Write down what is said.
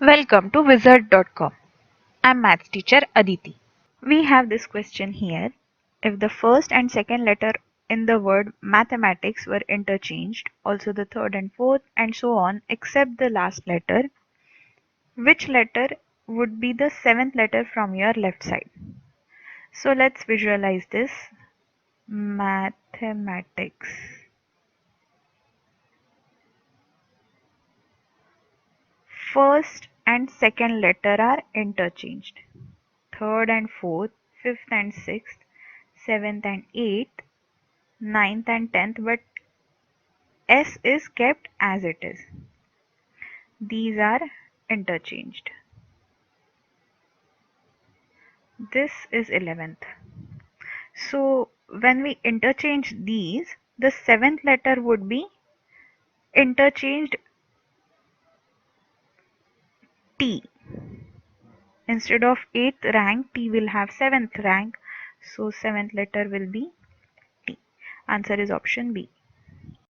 Welcome to wizard.com. I'm maths teacher Aditi. We have this question here. If the first and second letter in the word mathematics were interchanged, also the third and fourth, and so on, except the last letter, which letter would be the seventh letter from your left side? So let's visualize this. Mathematics. First and second letter are interchanged. Third and fourth, fifth and sixth, seventh and eighth, ninth and tenth, but S is kept as it is. These are interchanged. This is 11th. So when we interchange these, the seventh letter would be interchanged T. Instead of 8th rank, T will have 7th rank. So seventh letter will be T. Answer is option B.